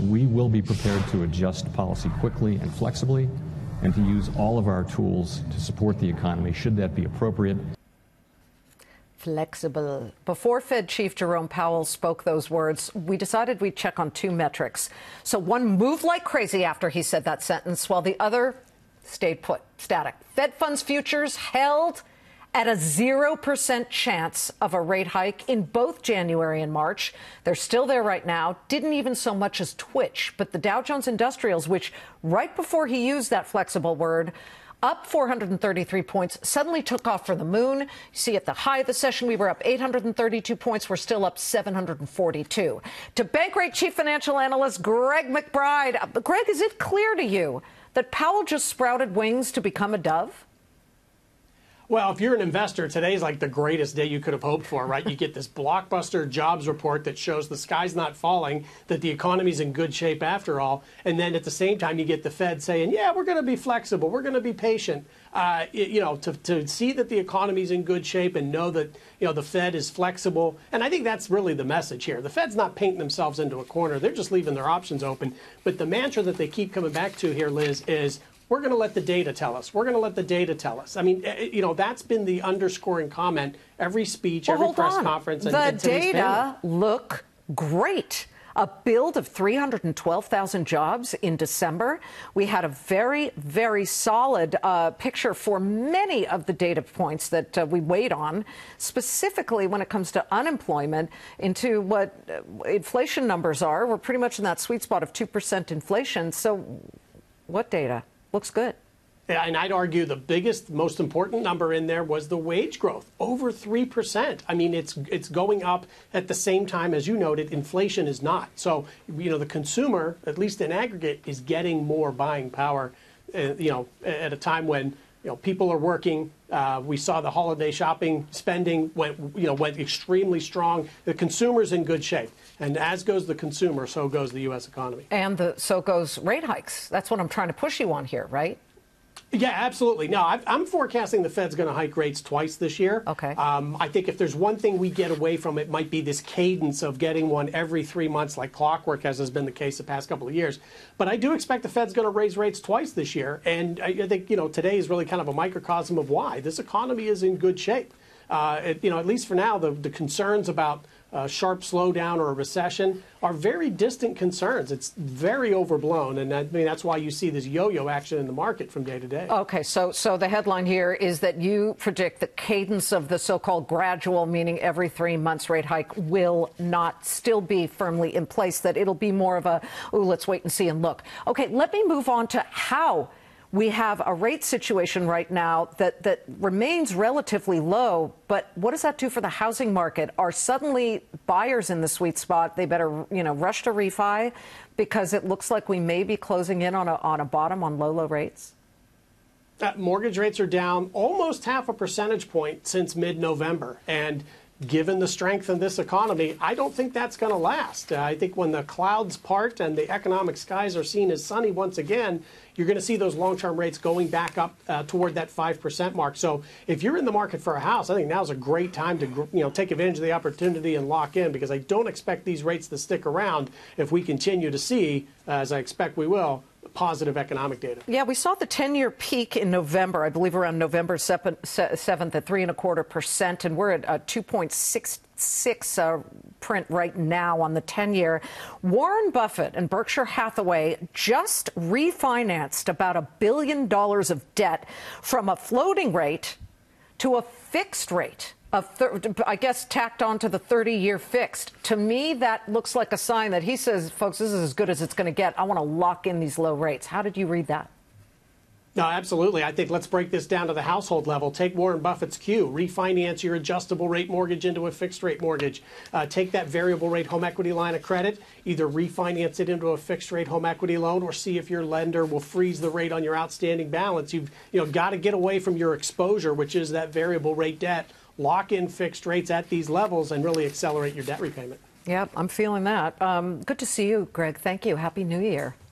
We will be prepared to adjust policy quickly and flexibly and to use all of our tools to support the economy should that be appropriate. Flexible. Before Fed Chief Jerome Powell spoke those words, we decided we'd check on two metrics. So one moved like crazy after he said that sentence, while the other stayed put, static. Fed funds futures held at a 0% chance of a rate hike in both January and March. They're still there right now, didn't even so much as twitch. But the Dow Jones Industrials, which right before he used that flexible word, up 433 points, suddenly took off for the moon. You see, at the high of the session, we were up 832 points. We're still up 742. To Bankrate chief financial analyst Greg McBride. Greg, is it clear to you that Powell just sprouted wings to become a dove? Well, if you're an investor, today's like the greatest day you could have hoped for, right? You get this blockbuster jobs report that shows the sky's not falling, that the economy's in good shape after all. And then at the same time, you get the Fed saying, yeah, we're going to be flexible. We're going to be patient. To see that the economy's in good shape and know that, the Fed is flexible. And I think that's really the message here. The Fed's not painting themselves into a corner. They're just leaving their options open. But the mantra that they keep coming back to here, Liz, is we're going to let the data tell us. We're going to let the data tell us. I mean, that's been the underscoring comment, every speech, every press conference. The data look great. A build of 312,000 jobs in December. We had a very, very solid picture for many of the data points that we weighed on, specifically when it comes to unemployment, into what inflation numbers are. We're pretty much in that sweet spot of 2% inflation. So what data? Looks good. Yeah, and I'd argue the biggest, most important number in there was the wage growth, over 3%. I mean, it's going up at the same time, as you noted, inflation is not. So, the consumer, at least in aggregate, is getting more buying power, at a time when, people are working. We saw the holiday shopping spending went extremely strong. The consumer's in good shape. And as goes the consumer, so goes the U.S. economy. And so goes rate hikes. That's what I'm trying to push you on here, right? Yeah, absolutely. No, I'm forecasting the Fed's going to hike rates twice this year. Okay. I think if there's one thing we get away from, it might be this cadence of getting one every 3 months like clockwork, as has been the case the past couple of years. But I do expect the Fed's going to raise rates twice this year. And I think, today is really kind of a microcosm of why. This economy is in good shape. At least for now, the concerns about a sharp slowdown or a recession are very distant concerns. It's very overblown, and that's why you see this yo-yo action in the market from day to day. Okay, so the headline here is that you predict the cadence of the so-called gradual, meaning every 3 months rate hike, will not still be firmly in place, that it'll be more of a, ooh, let's wait and see and look. Okay, let me move on to how we have a rate situation right now that remains relatively low, but what does that do for the housing market? Are suddenly buyers in the sweet spot? They better, rush to refi because it looks like we may be closing in on a bottom on low rates? Mortgage rates are down almost half a percentage point since mid-November, and given the strength of this economy, I don't think that's going to last. I think when the clouds part and the economic skies are seen as sunny once again, you're going to see those long-term rates going back up toward that 5% mark. So if you're in the market for a house, I think now's a great time to take advantage of the opportunity and lock in, because I don't expect these rates to stick around if we continue to see, as I expect we will, positive economic data. Yeah, we saw the 10-year peak in November, I believe around November 7th at 3.25%, and we're at 2.66 print right now on the 10-year. Warren Buffett and Berkshire Hathaway just refinanced about $1 billion of debt from a floating rate to a fixed rate. I guess tacked on to the 30-year fixed. To me, that looks like a sign that he says, folks, this is as good as it's going to get. I want to lock in these low rates. How did you read that? No, absolutely. I think let's break this down to the household level. Take Warren Buffett's cue. Refinance your adjustable rate mortgage into a fixed rate mortgage. Take that variable rate home equity line of credit, either refinance it into a fixed rate home equity loan or see if your lender will freeze the rate on your outstanding balance. You've got to get away from your exposure, which is that variable rate debt. Lock in fixed rates at these levels and really accelerate your debt repayment. Yep, I'm feeling that. Good to see you, Greg. Thank you. Happy New Year.